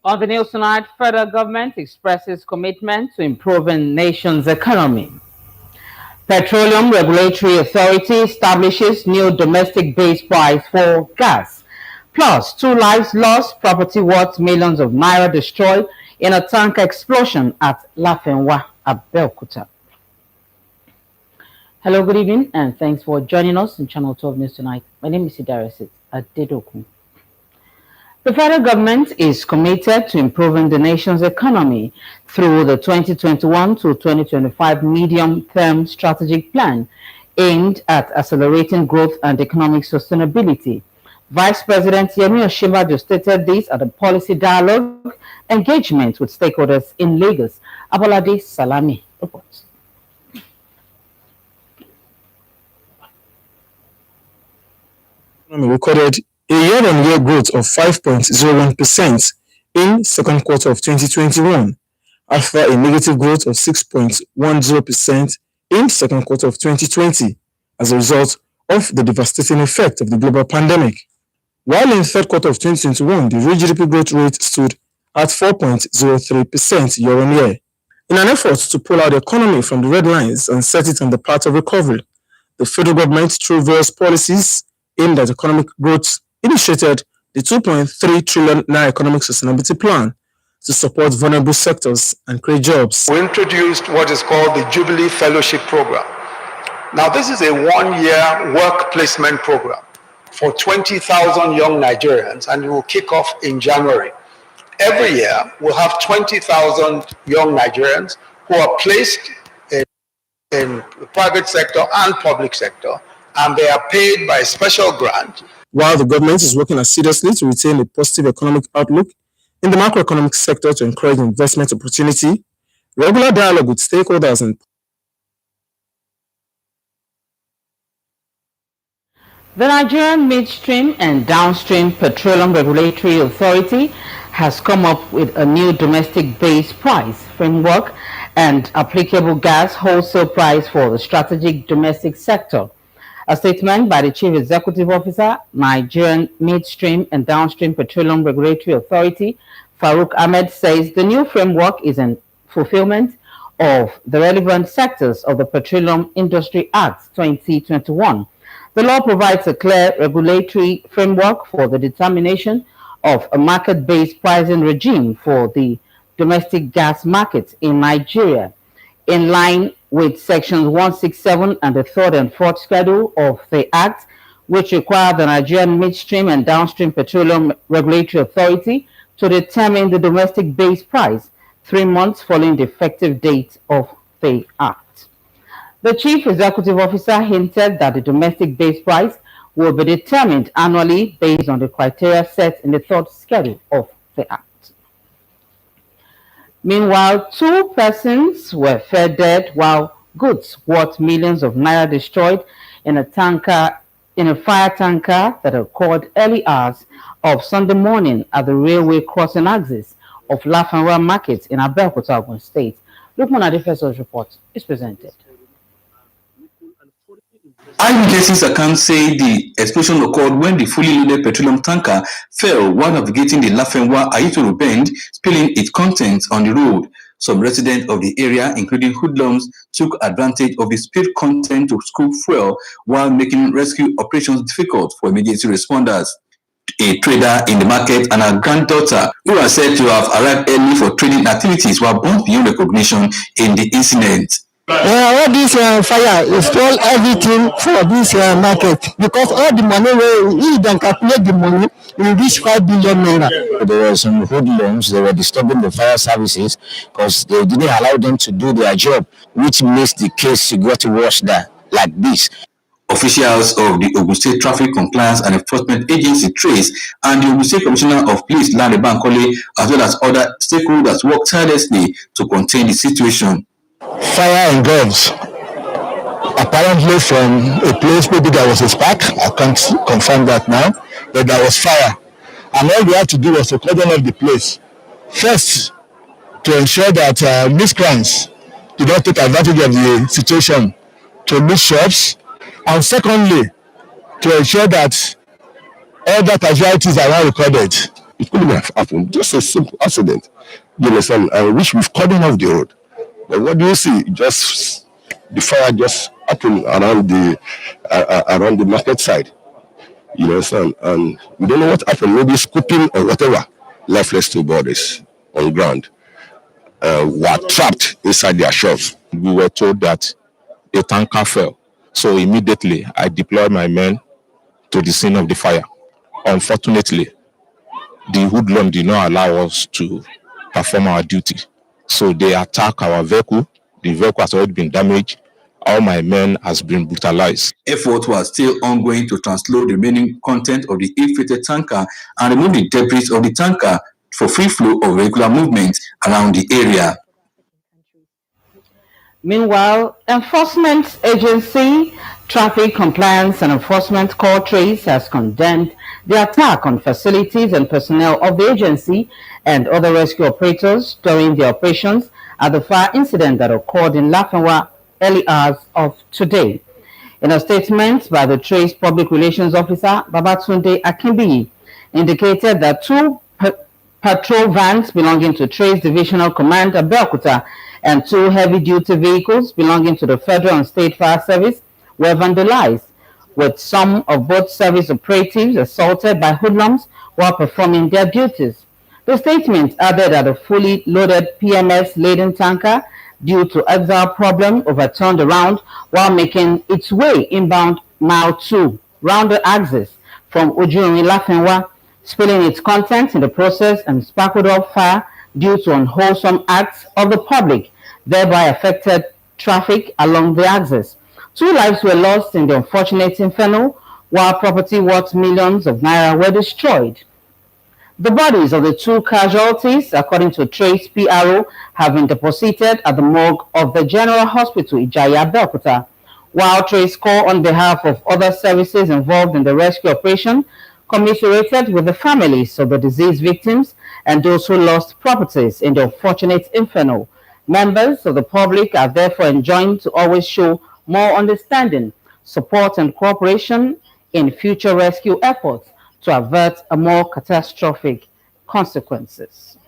On the news tonight, federal government expresses commitment to improving nation's economy. Petroleum Regulatory Authority establishes new domestic base price for gas. Plus, 2 lives lost, property worth millions of naira destroyed in a tanker explosion at Nta Abeokuta. Hello, good evening, and thanks for joining us in Channel 12 News tonight. My name is Nta Abeokuta. The federal government is committed to improving the nation's economy through the 2021 to 2025 medium-term strategic plan aimed at accelerating growth and economic sustainability. Vice President Yemi Osinbajo stated this at a policy dialogue engagement with stakeholders in Lagos. Abolade Salami reports. Recorded a year-on-year growth of 5.01% in second quarter of 2021, after a negative growth of 6.10% in second quarter of 2020 as a result of the devastating effect of the global pandemic. While in third quarter of 2021, the real GDP growth rate stood at 4.03% year-on-year. In an effort to pull out the economy from the red lines and set it on the path of recovery, the federal government, through various policies aimed at economic growth, initiated the 2.3 trillion naira economic sustainability plan to support vulnerable sectors and create jobs. We introduced what is called the Jubilee Fellowship Program. Now, this is a one-year work placement program for 20,000 young Nigerians, and it will kick off in January. Every year, we'll have 20,000 young Nigerians who are placed in the private sector and public sector, and they are paid by a special grant. While the government is working assiduously to retain a positive economic outlook in the macroeconomic sector to encourage investment opportunity, regular dialogue with stakeholders and The Nigerian Midstream and Downstream Petroleum Regulatory Authority has come up with a new domestic base price framework and applicable gas wholesale price for the strategic domestic sector. A statement by the Chief Executive Officer, Nigerian Midstream and Downstream Petroleum Regulatory Authority, Farouk Ahmed, says the new framework is in fulfillment of the relevant sectors of the Petroleum Industry Act 2021. The law provides a clear regulatory framework for the determination of a market-based pricing regime for the domestic gas market in Nigeria, in line with sections 167 and the third and fourth schedule of the Act, which require the Nigerian Midstream and Downstream Petroleum Regulatory Authority to determine the domestic base price 3 months following the effective date of the Act. The Chief Executive Officer hinted that the domestic base price will be determined annually based on the criteria set in the third schedule of the Act. Meanwhile, 2 persons were found dead while goods worth millions of naira destroyed in a fire tanker that occurred early hours of Sunday morning at the railway crossing axis of Lafanwa Market in Abeokuta, Ogun State. Lukman Adefeso's report is presented. Eyewitnesses accounts say the explosion occurred when the fully loaded petroleum tanker fell while navigating the Lafenwa Ayitoro Bend, spilling its contents on the road. Some residents of the area, including hoodlums, took advantage of the spilled content to scoop fuel while making rescue operations difficult for emergency responders. A trader in the market and her granddaughter, who are said to have arrived early for trading activities, were burnt beyond recognition in the incident. All this fire is stole everything for this market, because all the money we can calculate the money will reach 5 billion naira. There were some hoodlums, they were disturbing the fire services because they didn't allow them to do their job, which makes the case got worse like this. Officials of the Ogun State Traffic Compliance and Enforcement Agency Trace and the Ogun State Commissioner of Police Lanre Bankole, as well as other stakeholders, worked tirelessly to contain the situation. Fire engulfs, apparently from a place maybe there was a spark. I can't confirm that now, but there was fire, and all we had to do was to cordon off the place. First, to ensure that miscreants did not take advantage of the situation to loot shops, and secondly, to ensure that all the casualties are well recorded. It couldn't have happened. Just a simple accident. You understand? I wish we've cordoned off the road. But what do you see? Just the fire just happened around the market side. You understand? And we don't know what happened. Maybe scooping or whatever. Lifeless two bodies on ground were trapped inside their shops. We were told that a tanker fell. So immediately I deployed my men to the scene of the fire. Unfortunately, the hoodlum did not allow us to perform our duty. So they attacked our vehicle. The vehicle has already been damaged. All my men has been brutalized. Efforts were still ongoing to transload the remaining content of the ill-fated tanker and remove the debris of the tanker for free flow of regular movement around the area. Meanwhile, Enforcement Agency Traffic Compliance and Enforcement Corps Trace has condemned the attack on facilities and personnel of the agency and other rescue operators during the operations at the fire incident that occurred in Lafenwa early hours of today. In a statement by the Trace Public Relations Officer, Babatunde Akimbiyi, indicated that two patrol vans belonging to Trace Divisional Command Abeokuta and two heavy-duty vehicles belonging to the Federal and State Fire Service were vandalized, with some of both service operatives assaulted by hoodlums while performing their duties. The statement added that a fully loaded PMS-laden tanker, due to exile problem, overturned around while making its way inbound Mile 2 round the axis from Ojuri Lafenwa, spilling its contents in the process and sparkled off fire due to unwholesome acts of the public, thereby affected traffic along the axis. 2 lives were lost in the unfortunate inferno, while property worth millions of naira were destroyed. The bodies of the 2 casualties, according to Trace PRO, have been deposited at the morgue of the General Hospital Ijaya Abeokuta, while Trace Corps, on behalf of other services involved in the rescue operation, commiserated with the families of the deceased victims and those who lost properties in the unfortunate inferno. Members of the public are therefore enjoined to always show more understanding, support, and cooperation in future rescue efforts to avert a more catastrophic consequences.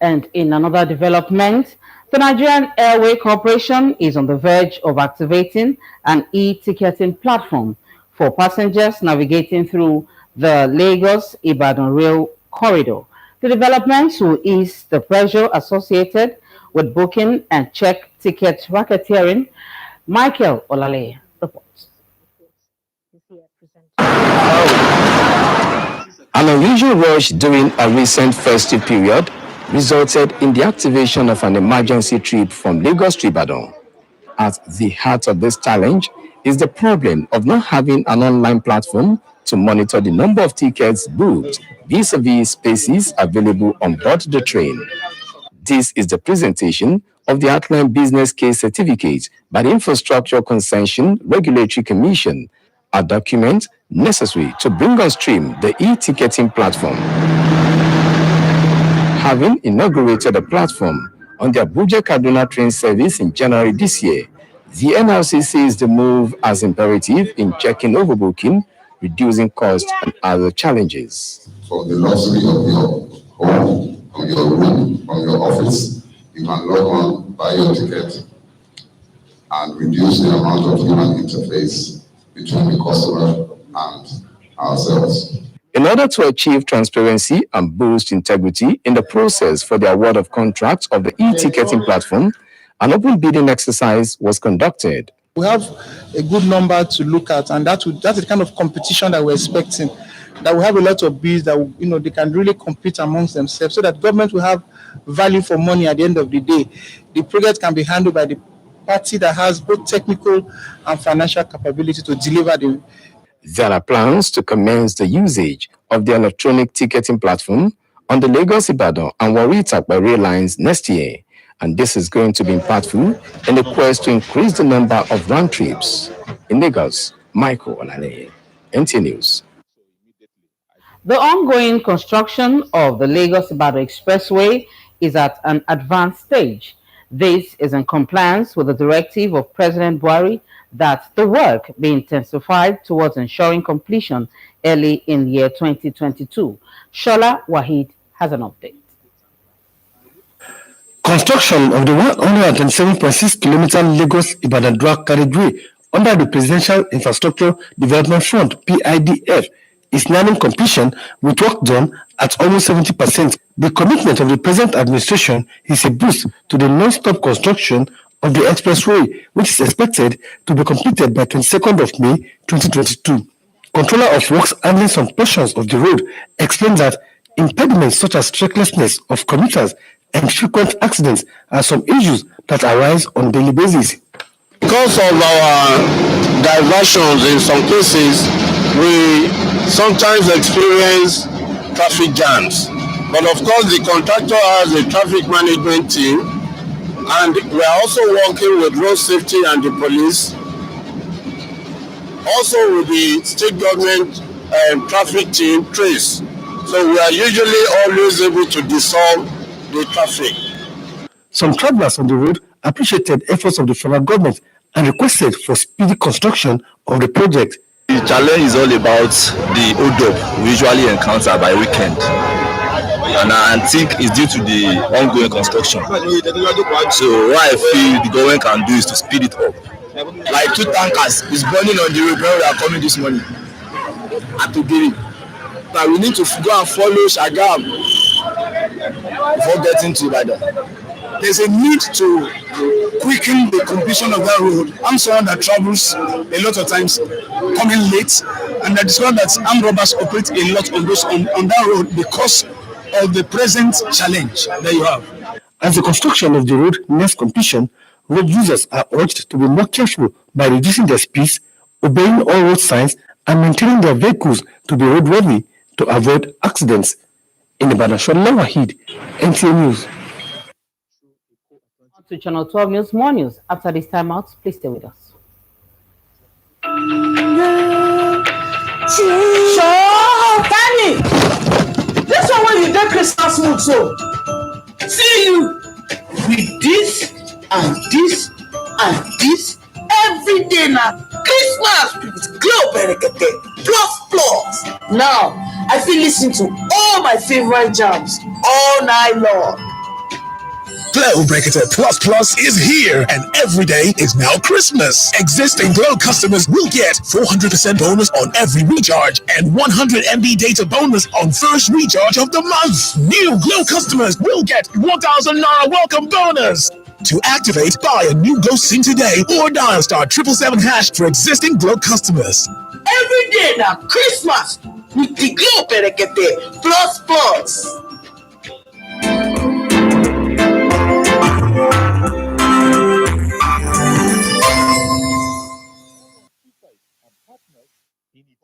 And in another development, the Nigerian Airway Corporation is on the verge of activating an e-ticketing platform for passengers navigating through the Lagos-Ibadan rail corridor. The developments will ease the pressure associated with booking and check ticket racketeering. Michael Olale reports. An unusual rush during a recent festive period resulted in the activation of an emergency trip from Lagos to Ibadan. At the heart of this challenge is the problem of not having an online platform to monitor the number of tickets booked vis-a-vis spaces available on board the train. This is the presentation of the outline business case certificate by the Infrastructure Concession Regulatory Commission, a document necessary to bring on stream the e-ticketing platform. Having inaugurated a platform on the Abuja-Kaduna train service in January this year, the NRC sees the move as imperative in checking overbooking, reducing costs, and other challenges. From the luxury of your home, from your room, from your office, you can log on, buy your ticket, and reduce the amount of human interface between the customer and ourselves. In order to achieve transparency and boost integrity in the process for the award of contracts of the e-ticketing platform, an open bidding exercise was conducted. We have a good number to look at, and that's the kind of competition that we're expecting. That we have a lot of bids that they can really compete amongst themselves, so that government will have value for money at the end of the day. The project can be handled by the party that has both technical and financial capability to deliver the. There are plans to commence the usage of the electronic ticketing platform on the Lagos-Ibadan and Warri-Itakpe rail lines next year, and this is going to be impactful in the quest to increase the number of round trips. In Lagos, Michael Olale, NT News. The ongoing construction of the Lagos-Ibadan Expressway is at an advanced stage. This is in compliance with the directive of President Buhari that the work be intensified towards ensuring completion early in the year 2022. Shola Wahid has an update. Construction of the 127.6-kilometer Lagos-Ibadan-Dua carriageway under the Presidential Infrastructure Development Fund (PIDF) is nearing completion, with work done at almost 70%. The commitment of the present administration is a boost to the non-stop construction of the expressway, which is expected to be completed by 22nd of May 2022. Controller of Works handling some portions of the road explained that impediments such as recklessness of commuters and frequent accidents are some issues that arise on a daily basis. Because of our diversions in some cases, we sometimes experience traffic jams. But of course, the contractor has a traffic management team, and we are also working with road safety and the police, also with the state government traffic team, TRACE. So we are usually always able to dissolve the traffic. Some travelers on the road appreciated efforts of the federal government and requested for speedy construction of the project. The challenge is all about the hold-up we usually encounter by weekend, and I think it's due to the ongoing construction. So what I feel the government can do is to speed it up. Like 2 tankers is burning on the road when we are coming this morning at Tugiri. But we need to go and follow Shagam before getting to Ibadan. There's a need to quicken the completion of that road. I'm someone that travels a lot of times coming late, and I discovered that armed robbers operate a lot on that road because of the present challenge that you have. As the construction of the road nears completion, road users are urged to be more careful by reducing their speeds, obeying all road signs, and maintaining their vehicles to be roadworthy to avoid accidents. In Ibadan, Shola Wahid, NTA News. To Channel 12 News, more news after this time out. Please stay with us. Sure, Kenny. This one when you get Christmas mood, so see you with this and this and this every day now. Christmas with Glow Berekete plus. Now I feel listen to all my favorite jams all night long. Glow Berekete Plus is here, and every day is now Christmas. Existing Glow customers will get 400% bonus on every recharge and 100 MB data bonus on first recharge of the month. New Glow customers will get 1,000 Naira welcome bonus. To activate, buy a new Glow SIM today or dial *777# for existing Glow customers. Every day now Christmas with the Glow Berekete Plus.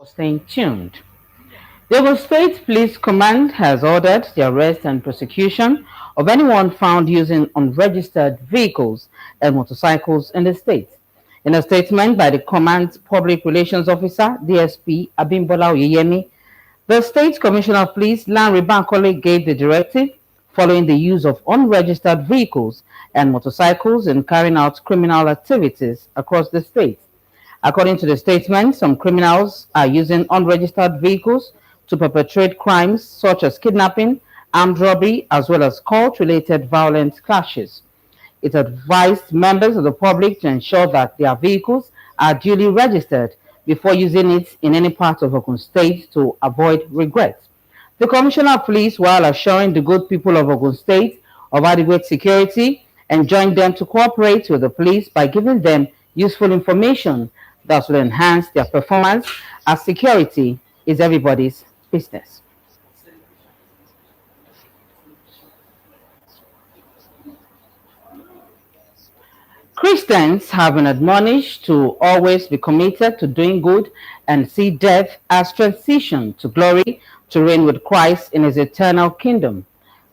Staying tuned. The Ogun State Police Command has ordered the arrest and prosecution of anyone found using unregistered vehicles and motorcycles in the state. In a statement by the command's public relations officer, DSP Abimbola Oyeyemi, the State Commissioner of Police, Lanre Bankole, gave the directive following the use of unregistered vehicles and motorcycles in carrying out criminal activities across the state. According to the statement, some criminals are using unregistered vehicles to perpetrate crimes such as kidnapping, armed robbery, as well as cult-related violent clashes. It advised members of the public to ensure that their vehicles are duly registered before using it in any part of Ogun State to avoid regret. The Commissioner of Police, while assuring the good people of Ogun State of adequate security, enjoined them to cooperate with the police by giving them useful information that will enhance their performance, as security is everybody's business. Christians have been admonished to always be committed to doing good and see death as transition to glory to reign with Christ in his eternal kingdom.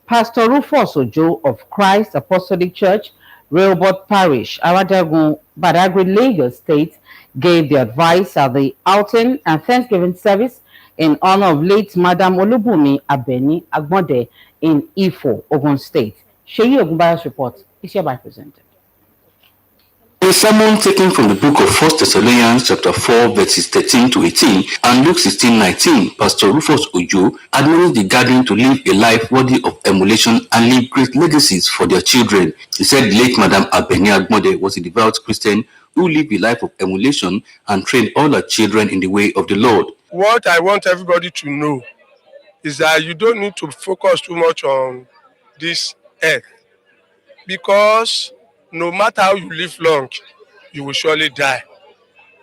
Pastor Rufus Ojo of Christ Apostolic Church, Rehoboth Parish, Awadagun, Badagry, Lagos State, gave the advice at the outing and Thanksgiving service in honor of late Madam Olubumi Abeni Agbonde in Ifo, Ogun State. Sheyi Ogunbayo's report. is hereby presented. A sermon taken from the book of 1 Thessalonians chapter 4 verses 13 to 18 and Luke 16:19, Pastor Rufus Ojo admonished the gathering to live a life worthy of emulation and leave great legacies for their children. He said late Madam Abeokuta was a devout Christian who lived a life of emulation and trained all her children in the way of the Lord. What I want everybody to know is that you don't need to focus too much on this earth, because no matter how you live long, you will surely die.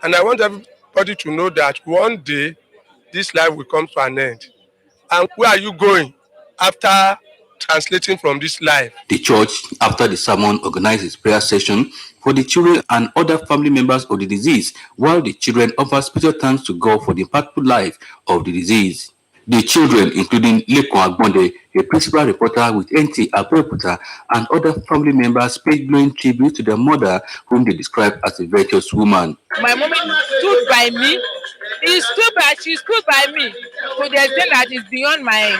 And I want everybody to know that one day this life will come to an end. And where are you going after translating from this life? The church, after the sermon, organized its prayer session for the children and other family members of the deceased, while the children offered special thanks to God for the impactful life of the deceased. The children, including Lekon Agbonde, a principal reporter with Nta Abeokuta, and other family members, paid glowing tribute to their mother, whom they described as a virtuous woman. My mom stood by me. She stood by me to the extent that is beyond my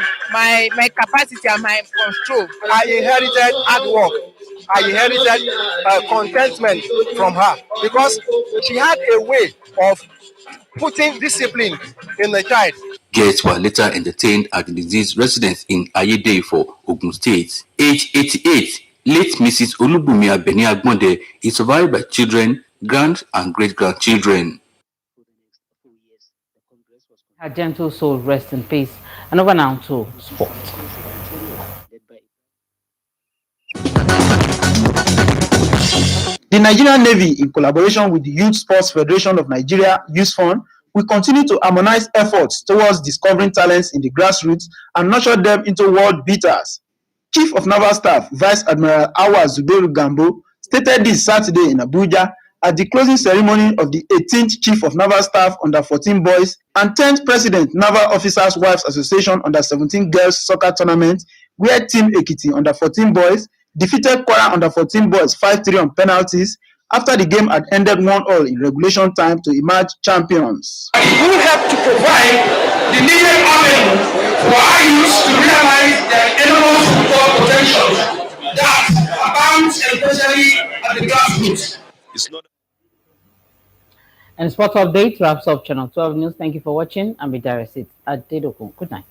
capacity and my control. I inherited hard work. I inherited contentment from her, because she had a way of putting discipline in the child. Guests were later entertained at the deceased residence in Ayede for Ogun State. Age 88, late Mrs. Olubumi Abeni Agbonde is survived by children, grand and great-grandchildren. Her gentle soul rest in peace. And over now to sport. The Nigerian Navy, in collaboration with the Youth Sports Federation of Nigeria Youth Fund, will continue to harmonize efforts towards discovering talents in the grassroots and nurture them into world beaters. Chief of Naval Staff Vice Admiral Awa Zubairu Gambo stated this Saturday in Abuja at the closing ceremony of the 18th Chief of Naval Staff Under-14 Boys and 10th President Naval Officers Wives Association Under-17 Girls Soccer Tournament, where Team Ekiti Under-14 Boys defeated Kwara Under-14 Boys 5-3 on penalties after the game had ended 1-1 in regulation time to emerge champions. We have to provide the needed avenue for our youth to realize their enormous football potential that abounds especially at the grassroots. And Sport Update wraps up Channel 12 News. Thank you for watching. I'm Bidara Sit at Dedokun. Good night.